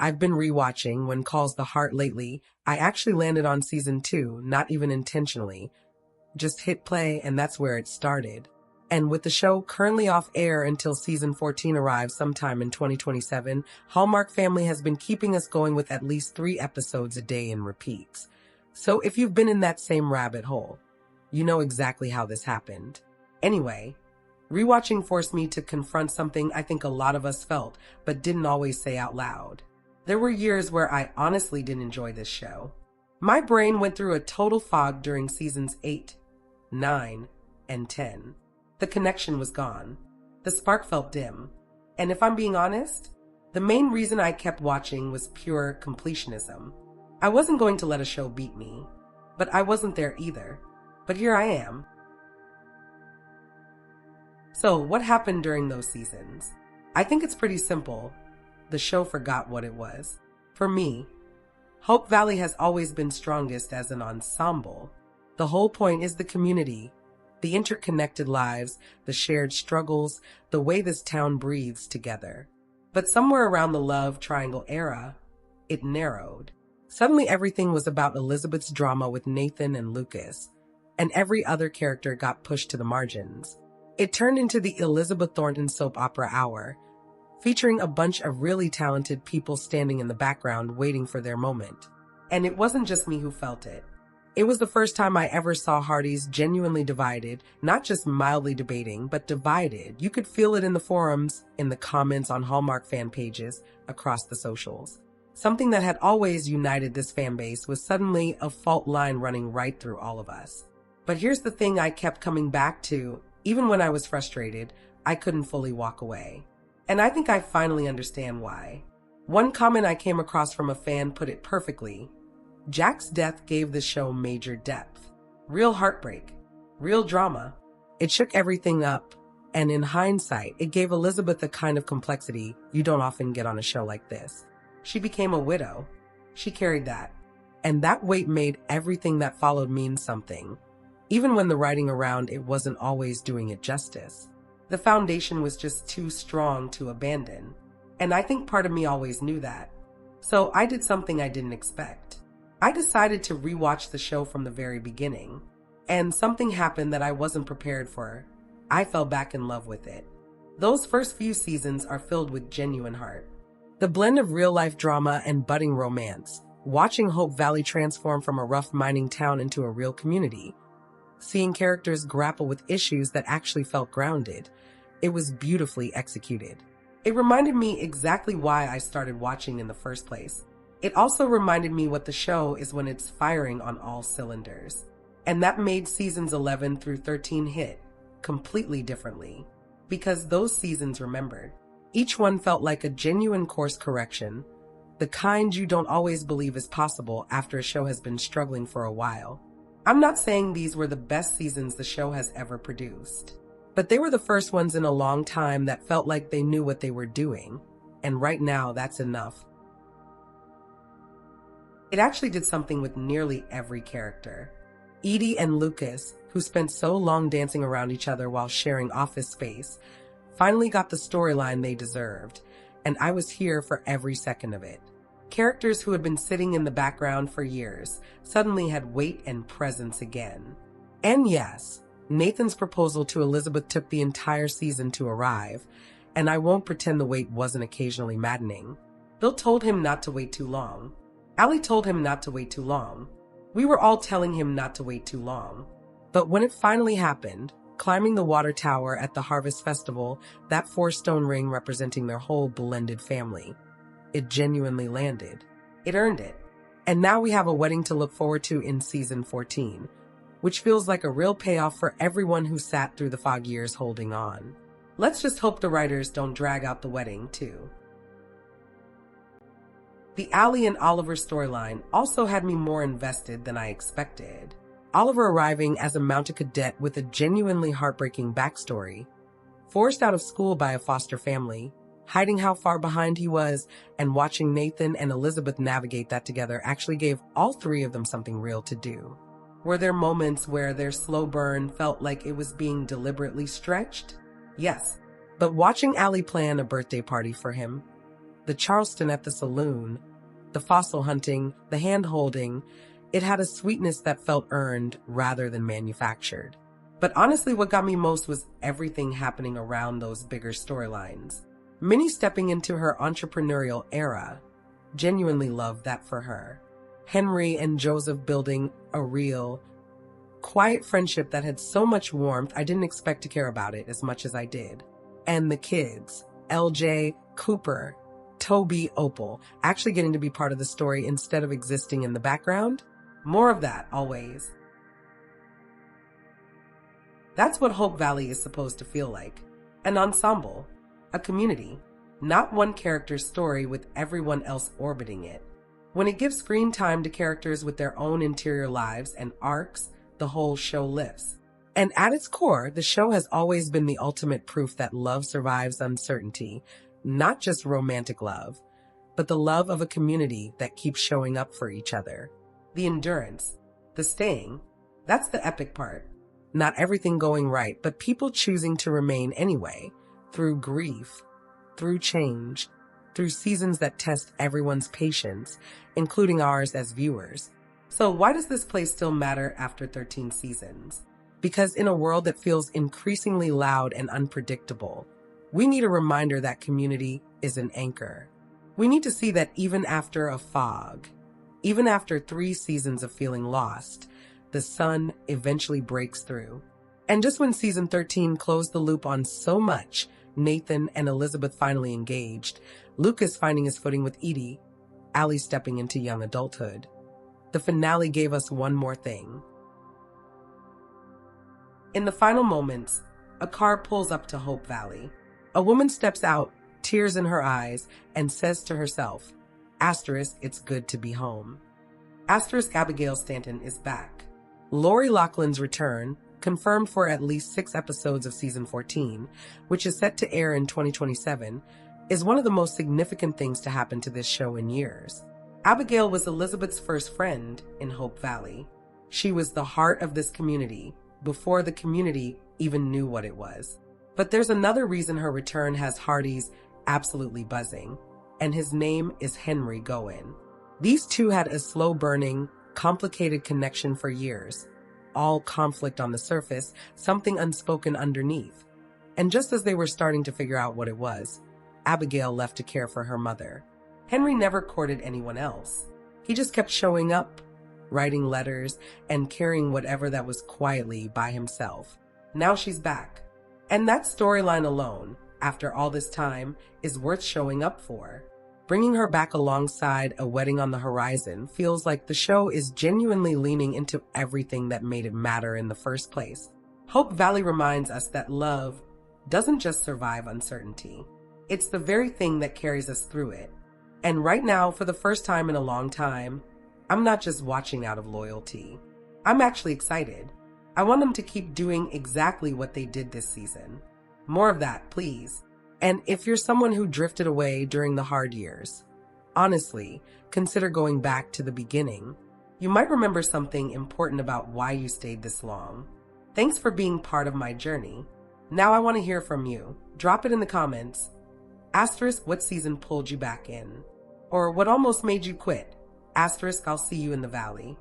I've been rewatching When Calls the Heart lately. I actually landed on season 2, not even intentionally. Just hit play and that's where it started. And with the show currently off air until season 14 arrives sometime in 2027, Hallmark Family has been keeping us going with at least 3 episodes a day in repeats. So if you've been in that same rabbit hole, you know exactly how this happened. Anyway, rewatching forced me to confront something I think a lot of us felt, but didn't always say out loud. There were years where I honestly didn't enjoy this show. My brain went through a total fog during seasons 8, 9, and 10. The connection was gone. The spark felt dim. And if I'm being honest, the main reason I kept watching was pure completionism. I wasn't going to let a show beat me, but I wasn't there either. But here I am. So, what happened during those seasons? I think it's pretty simple. The show forgot what it was. For me, Hope Valley has always been strongest as an ensemble. The whole point is the community, the interconnected lives, the shared struggles, the way this town breathes together. But somewhere around the love triangle era, it narrowed. Suddenly everything was about Elizabeth's drama with Nathan and Lucas, and every other character got pushed to the margins. It turned into the Elizabeth Thornton soap opera hour, featuring a bunch of really talented people standing in the background waiting for their moment. And it wasn't just me who felt it. It was the first time I ever saw Hearties genuinely divided, not just mildly debating, but divided. You could feel it in the forums, in the comments on Hallmark fan pages, across the socials. Something that had always united this fan base was suddenly a fault line running right through all of us. But here's the thing I kept coming back to. Even when I was frustrated, I couldn't fully walk away. And I think I finally understand why. One comment I came across from a fan put it perfectly. Jack's death gave the show major depth. Real heartbreak. Real drama. It shook everything up. And in hindsight, it gave Elizabeth a kind of complexity you don't often get on a show like this. She became a widow. She carried that. And that weight made everything that followed mean something. Even when the writing around it wasn't always doing it justice. The foundation was just too strong to abandon. And I think part of me always knew that. So I did something I didn't expect. I decided to rewatch the show from the very beginning. And something happened that I wasn't prepared for. I fell back in love with it. Those first few seasons are filled with genuine heart. The blend of real-life drama and budding romance. Watching Hope Valley transform from a rough mining town into a real community. Seeing characters grapple with issues that actually felt grounded. It was beautifully executed. It reminded me exactly why I started watching in the first place. It also reminded me what the show is when it's firing on all cylinders. And that made seasons 11 through 13 hit completely differently. Because those seasons remembered. Each one felt like a genuine course correction. The kind you don't always believe is possible after a show has been struggling for a while. I'm not saying these were the best seasons the show has ever produced, but they were the first ones in a long time that felt like they knew what they were doing, and right now that's enough. It actually did something with nearly every character. Edie and Lucas, who spent so long dancing around each other while sharing office space, finally got the storyline they deserved, and I was here for every second of it. Characters who had been sitting in the background for years suddenly had weight and presence again. And yes, Nathan's proposal to Elizabeth took the entire season to arrive, and I won't pretend the wait wasn't occasionally maddening. Bill told him not to wait too long. Allie told him not to wait too long. We were all telling him not to wait too long. But when it finally happened, climbing the water tower at the Harvest Festival, that 4-stone ring representing their whole blended family, it genuinely landed. It earned it. And now we have a wedding to look forward to in season 14, which feels like a real payoff for everyone who sat through the fog years holding on. Let's just hope the writers don't drag out the wedding, too. The Allie and Oliver storyline also had me more invested than I expected. Oliver arriving as a mounted cadet with a genuinely heartbreaking backstory, forced out of school by a foster family, hiding how far behind he was, and watching Nathan and Elizabeth navigate that together actually gave all 3 of them something real to do. Were there moments where their slow burn felt like it was being deliberately stretched? Yes. But watching Allie plan a birthday party for him, The Charleston at the saloon, the fossil hunting, the hand-holding, it had a sweetness that felt earned rather than manufactured. But honestly, what got me most was everything happening around those bigger storylines. Minnie stepping into her entrepreneurial era. Genuinely loved that for her. Henry and Joseph building a real, quiet friendship that had so much warmth I didn't expect to care about it as much as I did. And the kids, LJ, Cooper, Toby, Opal, actually getting to be part of the story instead of existing in the background. More of that, always. That's what Hope Valley is supposed to feel like. An ensemble, a community, not one character's story with everyone else orbiting it. When it gives screen time to characters with their own interior lives and arcs, the whole show lifts. And at its core, the show has always been the ultimate proof that love survives uncertainty, not just romantic love, but the love of a community that keeps showing up for each other. The endurance, the staying, that's the epic part. Not everything going right, but people choosing to remain anyway, through grief, through change, through seasons that test everyone's patience, including ours as viewers. So why does this play still matter after 13 seasons? Because in a world that feels increasingly loud and unpredictable, we need a reminder that community is an anchor. We need to see that even after a fog, even after 3 seasons of feeling lost, the sun eventually breaks through. And just when season 13 closed the loop on so much, Nathan and Elizabeth finally engaged, Lucas finding his footing with Edie, Allie stepping into young adulthood. The finale gave us one more thing. In the final moments, a car pulls up to Hope Valley. A woman steps out, tears in her eyes, and says to herself, *, it's good to be home. * Abigail Stanton is back. Lori Loughlin's return, confirmed for at least 6 episodes of season 14, which is set to air in 2027, is one of the most significant things to happen to this show in years. Abigail was Elizabeth's first friend in Hope Valley. She was the heart of this community, before the community even knew what it was. But there's another reason her return has Hearties absolutely buzzing, and his name is Henry Goen. These two had a slow-burning, complicated connection for years. All conflict on the surface, something unspoken underneath. And just as they were starting to figure out what it was, Abigail left to care for her mother. Henry never courted anyone else. He just kept showing up, writing letters, and carrying whatever that was quietly by himself. Now she's back. And that storyline alone, after all this time, is worth showing up for. Bringing her back alongside A Wedding on the Horizon feels like the show is genuinely leaning into everything that made it matter in the first place. Hope Valley reminds us that love doesn't just survive uncertainty. It's the very thing that carries us through it. And right now, for the first time in a long time, I'm not just watching out of loyalty. I'm actually excited. I want them to keep doing exactly what they did this season. More of that, please. And if you're someone who drifted away during the hard years, honestly, consider going back to the beginning. You might remember something important about why you stayed this long. Thanks for being part of my journey. Now I want to hear from you. Drop it in the comments. * what season pulled you back in? Or what almost made you quit? * I'll see you in the valley.